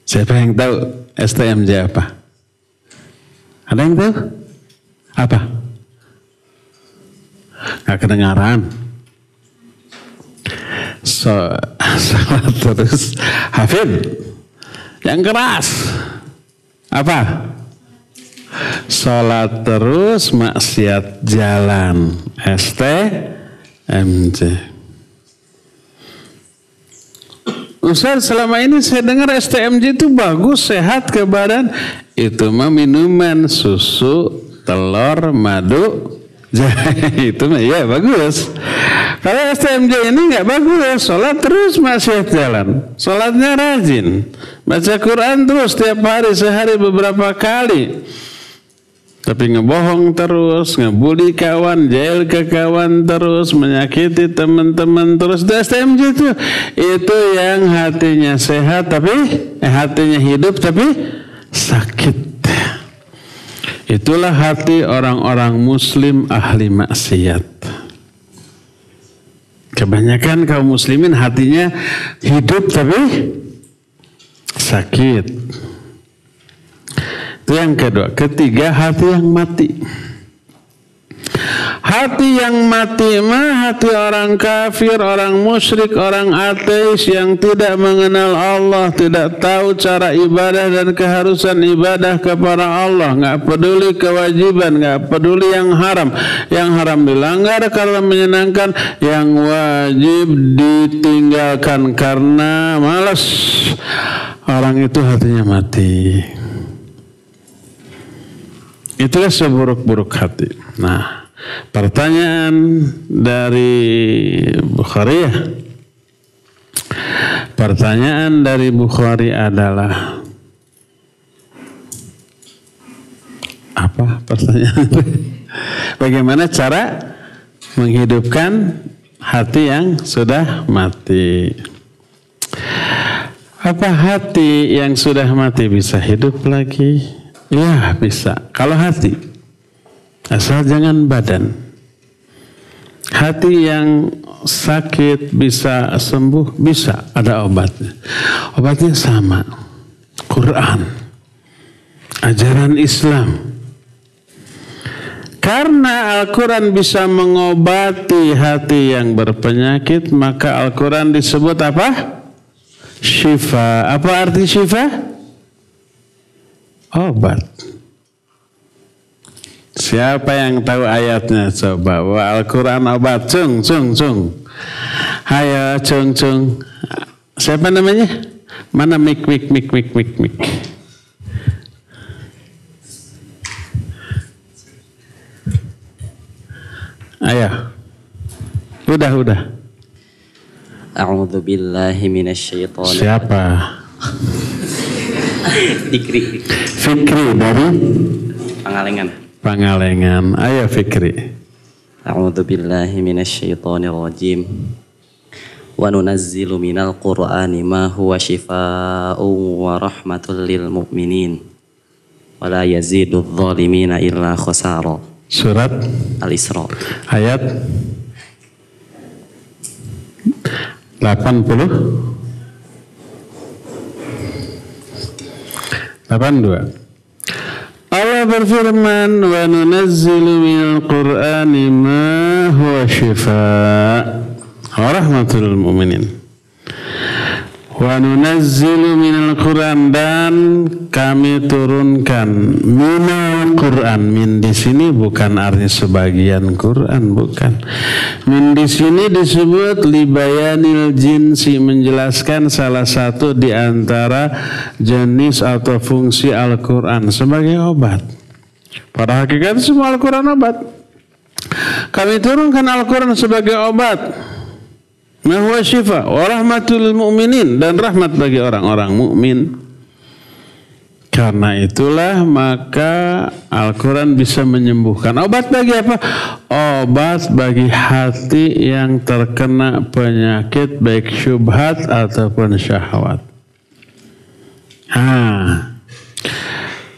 Siapa yang tahu STMJ apa? Ada yang tahu? Apa? Nggak kedengaran. Salat terus. Hafid. Yang keras. Apa? Salat terus, maksiat jalan. STMJ. Ustaz, selama ini saya dengar STMJ itu bagus, sehat ke badan. Itu mah minuman, susu, telur, madu, jahe. Itu mah ya bagus. Kalau STMJ ini nggak bagus. Salat terus, maksiat jalan. Salatnya rajin. Baca Quran terus tiap hari, sehari beberapa kali. Tapi ngebohong terus, ngebully kawan, jail ke kawan terus, menyakiti teman-teman terus. STMJ itu yang hatinya sehat tapi hatinya hidup tapi sakit. Itulah hati orang-orang muslim ahli maksiat. Kebanyakan kaum muslimin hatinya hidup tapi sakit. Itu yang kedua. Ketiga, hati yang mati. Hati yang mati mah hati orang kafir, orang musyrik, orang ateis yang tidak mengenal Allah, tidak tahu cara ibadah dan keharusan ibadah kepada Allah, nggak peduli kewajiban, nggak peduli yang haram. Yang haram dilanggar karena menyenangkan, yang wajib ditinggalkan karena malas. Orang itu hatinya mati. Itulah seburuk-buruk hati. Nah, pertanyaan dari Bukhari. Pertanyaan dari Bukhari adalah apa pertanyaan? Bagaimana cara menghidupkan hati yang sudah mati? Apa hati yang sudah mati bisa hidup lagi? Ya bisa. Kalau hati, asal jangan badan. Hati yang sakit bisa sembuh, bisa, ada obatnya. Obatnya sama, Quran, ajaran Islam. Karena Al-Quran bisa mengobati hati yang berpenyakit, maka Al-Quran disebut apa? Syifa. Apa arti syifa? Obat. Siapa yang tahu ayatnya? Coba. Al-Quran obat. Cung. Hayo, cung. Siapa namanya? Mana mik. Ayo. Udah. A'udzu billahi minasyaitonir. Siapa? Fikri dari Pangalengan. Ayo Fikri. A'udzu billahi minasyaitonir rajim. Wa nunazzilu minal qur'ani ma huwa shifaa'un wa rahmatul lil mu'minin wa la yazidudz zalimina illa khasara. Surat Al-Isra ayat 82. Allah berfirman, wa nunazzilu minal qur'ani ma huwa shifaa' wa rahmatul lil mu'minin. Wa nunazzilu minal Qur'an, dan kami turunkan minal Qur'an. Min di sini bukan artinya sebagian Qur'an, bukan. Min di sini disebut libayanil jinsi, menjelaskan salah satu di antara jenis atau fungsi Al-Qur'an sebagai obat. Pada hakikat semua Al-Qur'an obat. Kami turunkan Al-Qur'an sebagai obat. Huwa syifa wa rahmatul mu'minin, dan rahmat bagi orang-orang mukmin. Karena itulah maka Al-Quran bisa menyembuhkan. Obat bagi apa? Obat bagi hati yang terkena penyakit baik syubhat ataupun syahwat.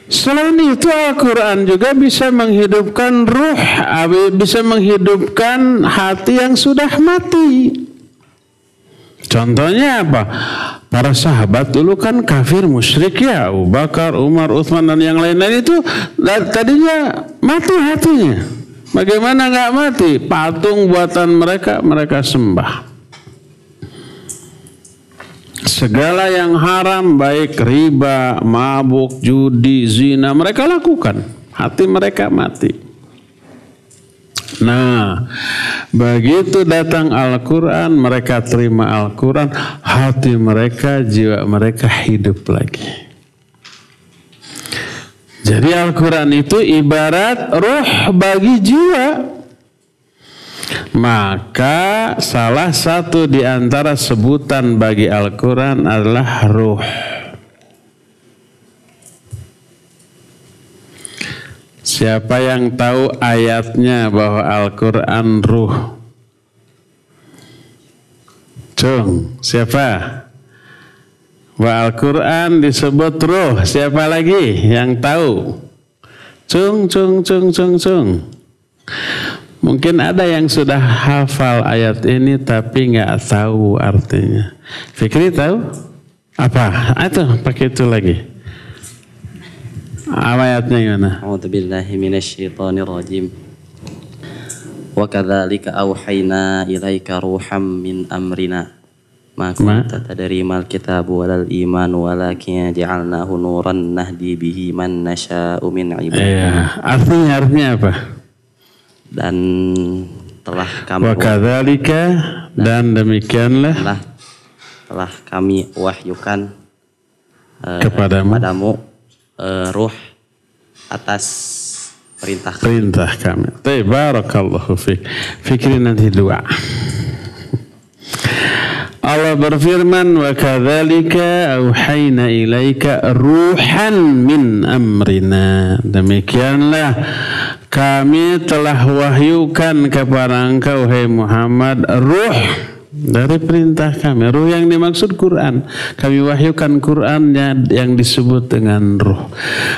Selain itu Al-Quran juga bisa menghidupkan ruh, bisa menghidupkan hati yang sudah mati. Contohnya apa? Para sahabat dulu kan kafir musyrik ya, Abu Bakar, Umar, Utsman dan yang lain-lain itu tadinya mati hatinya. Bagaimana nggak mati? Patung buatan mereka sembah. Segala yang haram baik riba, mabuk, judi, zina mereka lakukan. Hati mereka mati. Nah, begitu datang Al-Quran, mereka terima Al-Quran, hati mereka, jiwa mereka hidup lagi. Jadi Al-Quran itu ibarat ruh bagi jiwa. Maka salah satu di antara sebutan bagi Al-Quran adalah ruh. Siapa yang tahu ayatnya bahwa Al-Quran ruh? Cung, siapa? Bahwa Al-Quran disebut ruh. Siapa lagi yang tahu? Cung. Mungkin ada yang sudah hafal ayat ini tapi nggak tahu artinya. Fikri tahu? Apa? Itu pakai itu lagi. Ayatnya gimana? A'udzu billahi minasyaitonir rajim. Wa kadzalika auhayna ilaika ruham min amrina ma kunta tadri mal kitabu walal iman walakin ja'alnahu nuran nahdi bihi man nasya'u min ibadina. Artinya apa? Dan telah kami wa kadzalika, dan demikianlah telah kami wahyukan kepadamu ruh atas perintah kami. Barakallahu fiik. Fikri nanti doa. Allah berfirman, wa kadzalika auhayna ilaika ruhan min amrina. Demikianlah kami telah wahyukan kepada engkau, hai Muhammad, ruh dari perintah kami. Ruh yang dimaksud Quran. Kami wahyukan Quran yang disebut dengan ruh.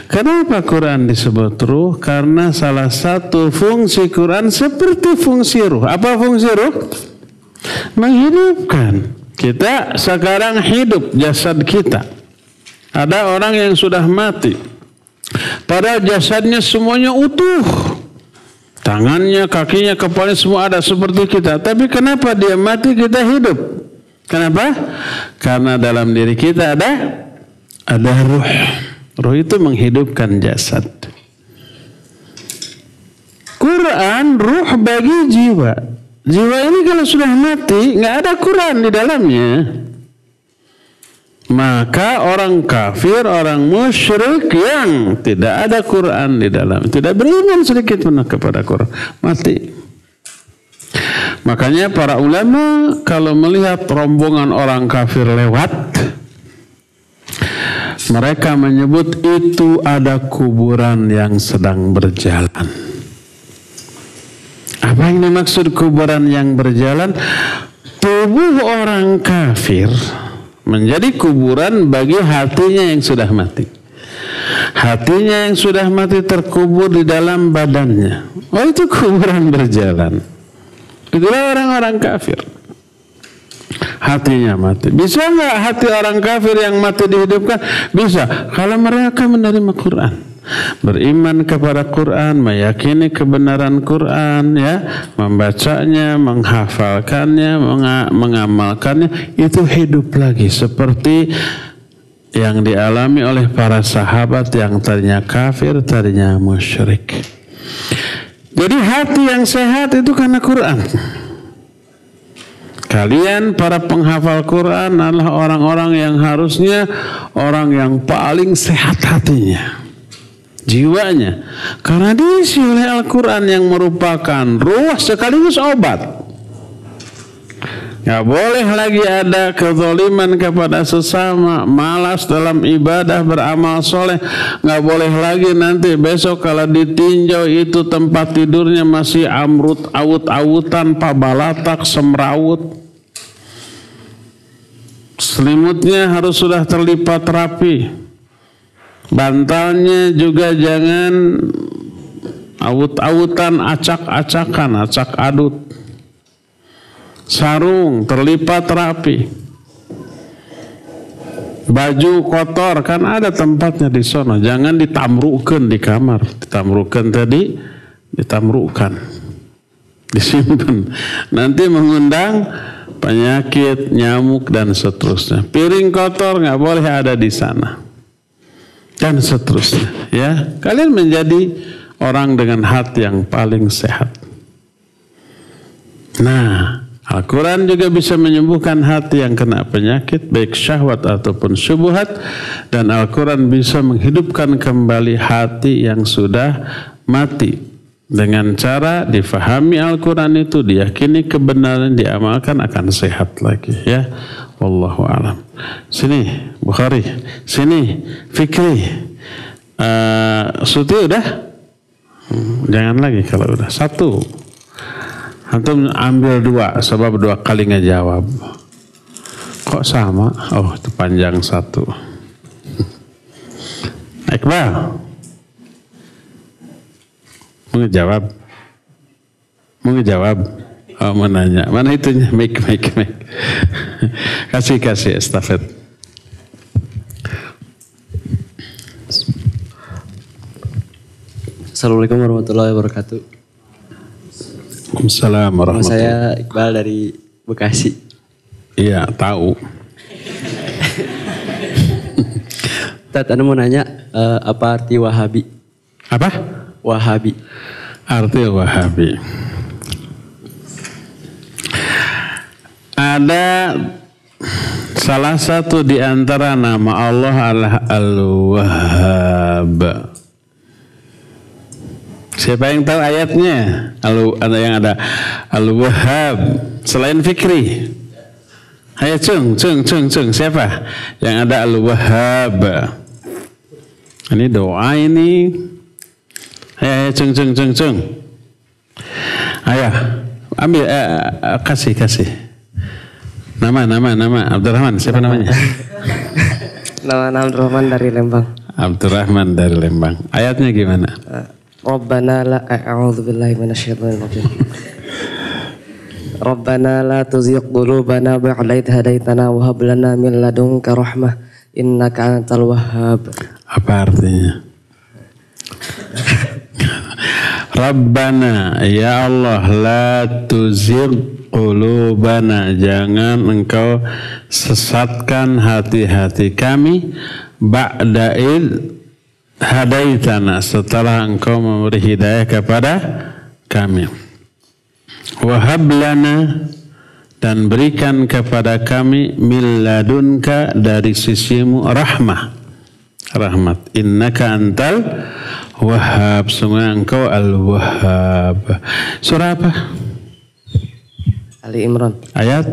Kenapa Quran disebut ruh? Karena salah satu fungsi Quran seperti fungsi ruh. Apa fungsi ruh? Menghidupkan. Kita sekarang hidup jasad kita. Ada orang yang sudah mati, padahal jasadnya semuanya utuh. Tangannya, kakinya, kepalanya semua ada seperti kita. Tapi kenapa dia mati kita hidup? Kenapa? Karena dalam diri kita ada ruh. Ruh itu menghidupkan jasad. Quran ruh bagi jiwa. Jiwa ini kalau sudah mati nggak ada Quran di dalamnya. Maka orang kafir, orang musyrik yang tidak ada Quran di dalam, tidak beriman sedikit pun kepada Quran, mati. Makanya para ulama kalau melihat rombongan orang kafir lewat, mereka menyebut itu ada kuburan yang sedang berjalan. Apa yang dimaksud kuburan yang berjalan? Tubuh orang kafir menjadi kuburan bagi hatinya yang sudah mati. Hatinya yang sudah mati terkubur di dalam badannya. Oh, itu kuburan berjalan. Itulah orang-orang kafir. Hatinya mati. Bisa nggak hati orang kafir yang mati dihidupkan? Bisa. Kalau mereka menerima Quran, beriman kepada Quran, meyakini kebenaran Quran, ya, membacanya, menghafalkannya, mengamalkannya, itu hidup lagi seperti yang dialami oleh para sahabat yang tadinya kafir, tadinya musyrik. Jadi hati yang sehat itu karena Quran. Kalian para penghafal Quran adalah orang-orang yang harusnya orang yang paling sehat hatinya, jiwanya, karena diisi oleh Al-Quran yang merupakan ruh sekaligus obat. Gak boleh lagi ada kezaliman kepada sesama, malas dalam ibadah, beramal soleh. Gak boleh lagi nanti besok kalau ditinjau itu tempat tidurnya masih amrut, awut-awutan, pabalatak, semrawut. Selimutnya harus sudah terlipat rapi. Bantalnya juga jangan awut-awutan, acak-acakan, acak adut. Sarung terlipat rapi. Baju kotor kan ada tempatnya di sono. Jangan ditamrukan di kamar. Ditamrukan tadi, ditamrukan, disimpan. Nanti mengundang penyakit, nyamuk dan seterusnya. Piring kotor nggak boleh ada di sana. Dan seterusnya, ya. Kalian menjadi orang dengan hati yang paling sehat. Nah, Al-Quran juga bisa menyembuhkan hati yang kena penyakit, baik syahwat ataupun syubhat. Dan Al-Quran bisa menghidupkan kembali hati yang sudah mati. Dengan cara difahami Al-Quran itu, diyakini kebenaran, diamalkan, akan sehat lagi, ya. Wallahu a'lam. Sini Bukhari, sini Fikri, Suti udah? Jangan lagi kalau udah. Satu. Antum ambil dua, sebab dua kali ngejawab. Kok sama? Oh, itu panjang satu. Iqbal, mau ngejawab? Mau ngejawab? Oh, mau nanya. Mana itunya? Mic. Kasih estafet. Assalamualaikum warahmatullahi wabarakatuh. Waalaikumsalam warahmatullahi wabarakatuh. Saya Iqbal dari Bekasi. Iya, tahu. Tat, Anda mau nanya apa arti Wahabi? Apa? Wahabi. Arti Wahabi. Ada salah satu di antara nama Allah adalah Al-Wahhab. Siapa yang tahu ayatnya? Ada yang ada Al-Wahhab selain Fikri. Ayo cung. Siapa yang ada Al-Wahhab? Ini doa ini. Ayo cung. Ayo ambil kasih. Nama Abdurrahman. Siapa namanya? Nama Abdurrahman dari Lembang. Abdurrahman dari Lembang. Ayatnya gimana? Rabbana la a'udzubillahi minasyaitonir rajim. Rabbana la tuzigh qulubana ba'da idh hadaitana wa hab lana min ladunka rahmah innaka antal wahhab. Apa artinya? Rabbana, ya Allah, la tuzigh qulubana, jangan engkau sesatkan hati-hati kami, ba'da idh hadaitana, setelah engkau memberi hidayah kepada kami. Wahab lana, dan berikan kepada kami min ladunka, dari sisimu, rahmat. Innaka antal wahhab, sungguh engkau al-wahhab. Surah apa? Ali Imran. Ayat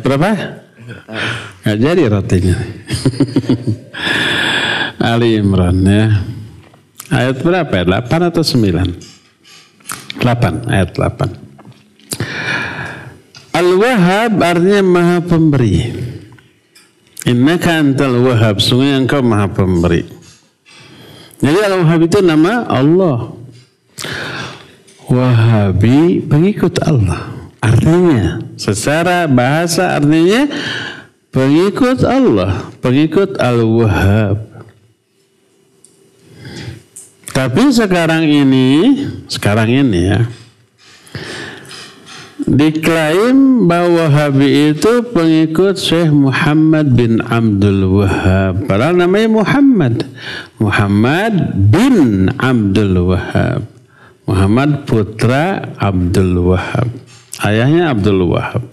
berapa? Nggak jadi rotinya. Ali Imran ya. Ayat berapa ya? 8 atau 9? 8, ayat 8. Al-Wahhab artinya maha pemberi. Innaka antal wahhab, sungguh engkau maha pemberi. Jadi Al-Wahhab itu nama Allah. Wahabi, pengikut Allah. Artinya secara bahasa artinya pengikut Allah, pengikut Al-Wahhab. Tapi sekarang ini ya, diklaim bahwa Wahabi itu pengikut Syekh Muhammad bin Abdul Wahhab. Padahal namanya Muhammad bin Abdul Wahhab. Muhammad putra Abdul Wahhab. Ayahnya Abdul Wahhab.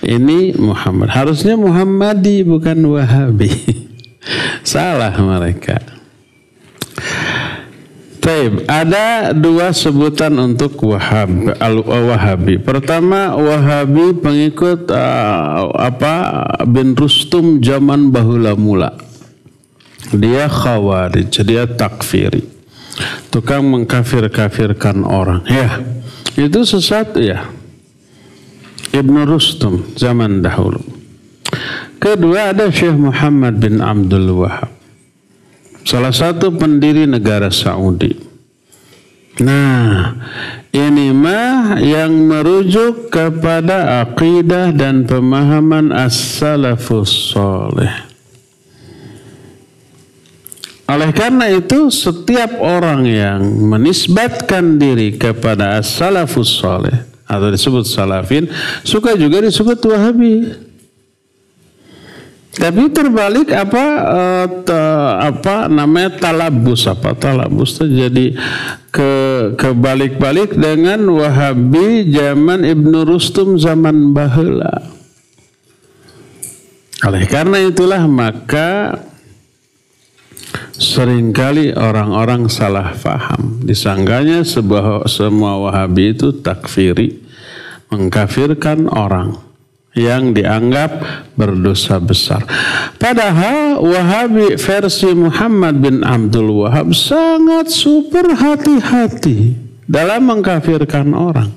Ini Muhammad. Harusnya Muhammadi bukan Wahabi. Salah mereka. Taib, ada dua sebutan untuk Wahabi. Pertama, Wahabi pengikut bin Rustum zaman bahula mula. Dia khawarij, dia takfiri, tukang mengkafir-kafirkan orang. Ya, itu sesat ya. Ibn Rustum zaman dahulu. Kedua, ada Syekh Muhammad bin Abdul Wahhab, salah satu pendiri negara Saudi. Nah, ini mah yang merujuk kepada akidah dan pemahaman as-salafus salih. Oleh karena itu, setiap orang yang menisbatkan diri kepada as-salafus salih atau disebut salafin, suka juga disebut Wahabi. Tapi terbalik namanya talabus. Talabus itu jadi kebalik-balik dengan Wahabi zaman Ibn Rustum zaman baheula. Oleh karena itulah maka seringkali orang-orang salah faham. Disangganya semua Wahabi itu takfiri, mengkafirkan orang yang dianggap berdosa besar. Padahal Wahabi versi Muhammad bin Abdul Wahhab sangat super hati-hati dalam mengkafirkan orang.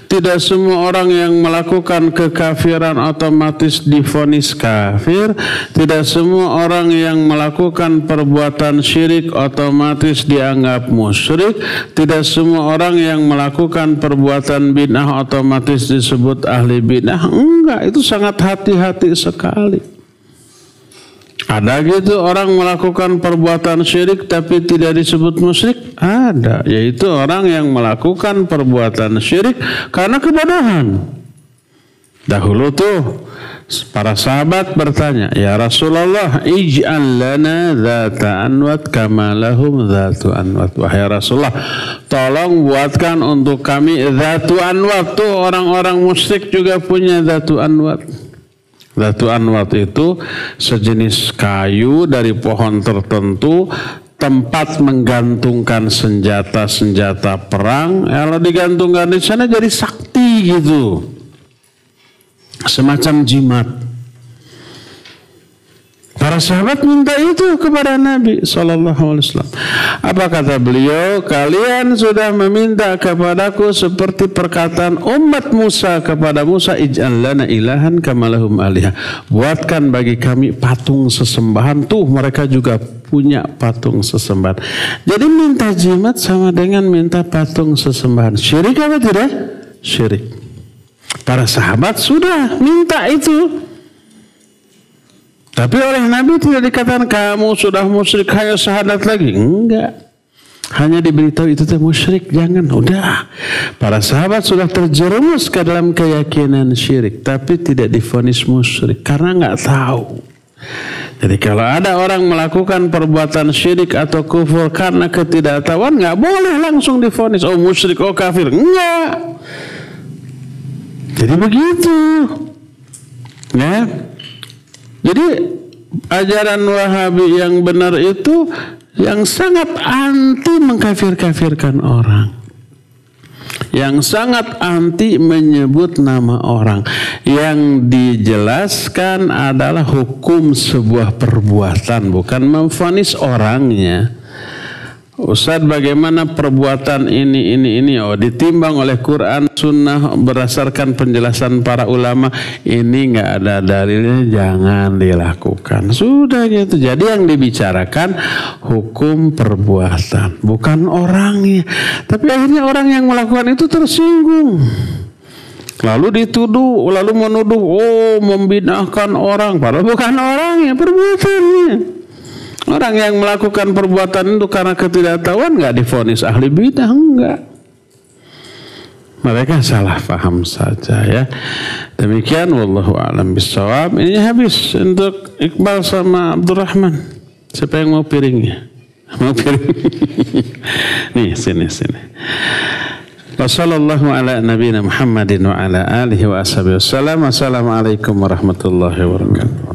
Tidak semua orang yang melakukan kekafiran otomatis divonis kafir. Tidak semua orang yang melakukan perbuatan syirik otomatis dianggap musyrik. Tidak semua orang yang melakukan perbuatan bid'ah otomatis disebut ahli bid'ah. Enggak, itu sangat hati-hati sekali. Ada gitu orang melakukan perbuatan syirik tapi tidak disebut musyrik? Ada, yaitu orang yang melakukan perbuatan syirik karena kebodohan. Dahulu tuh para sahabat bertanya, "Ya Rasulullah, ij'al lana dzata anwat kama lahum dzatu anwat." Wahai Rasulullah, tolong buatkan untuk kami dzatu anwat. Tuh orang-orang musyrik juga punya dzatu anwat. Dzatu anwat itu sejenis kayu dari pohon tertentu, tempat menggantungkan senjata-senjata perang. Kalau digantungkan di sana jadi sakti gitu, semacam jimat. Para sahabat minta itu kepada Nabi SAW. Apa kata beliau? Kalian sudah meminta kepadaku seperti perkataan umat Musa kepada Musa, ij'al lana ilahan kama lahum alihah. Buatkan bagi kami patung sesembahan. Tuh mereka juga punya patung sesembahan. Jadi minta jimat sama dengan minta patung sesembahan. Syirik apa tidak? Syirik. Para sahabat sudah minta itu. Tapi oleh Nabi tidak dikatakan kamu sudah musyrik, hanya syahadat lagi. Enggak. Hanya diberitahu itu teh musyrik, jangan. Udah. Para sahabat sudah terjerumus ke dalam keyakinan syirik, tapi tidak divonis musyrik karena enggak tahu. Jadi kalau ada orang melakukan perbuatan syirik atau kufur karena ketidaktahuan, nggak boleh langsung divonis oh musyrik, oh kafir. Enggak. Jadi begitu. Ya. Jadi ajaran Wahabi yang benar itu yang sangat anti mengkafir-kafirkan orang. Yang sangat anti menyebut nama orang. Yang dijelaskan adalah hukum sebuah perbuatan, bukan memvonis orangnya. Ustaz, bagaimana perbuatan ini oh ditimbang oleh Quran Sunnah berdasarkan penjelasan para ulama, ini nggak ada dalilnya, jangan dilakukan. Sudah gitu. Jadi yang dibicarakan hukum perbuatan, bukan orangnya. Tapi akhirnya orang yang melakukan itu tersinggung, lalu dituduh, lalu menuduh oh membid'ahkan orang, padahal bukan orangnya, perbuatannya. Orang yang melakukan perbuatan itu karena ketidaktahuan nggak divonis ahli bidah, enggak. Mereka salah paham saja ya. Demikian wallahu a'lam bishawab. Ini habis untuk Iqbal sama Abdurrahman. Siapa yang mau piringnya? Mau piring? Nih sini. Wassallallahu ala nabiyina Muhammadin wa ala alihi wa ashabihi wasallam. Assalamualaikum warahmatullahi wabarakatuh.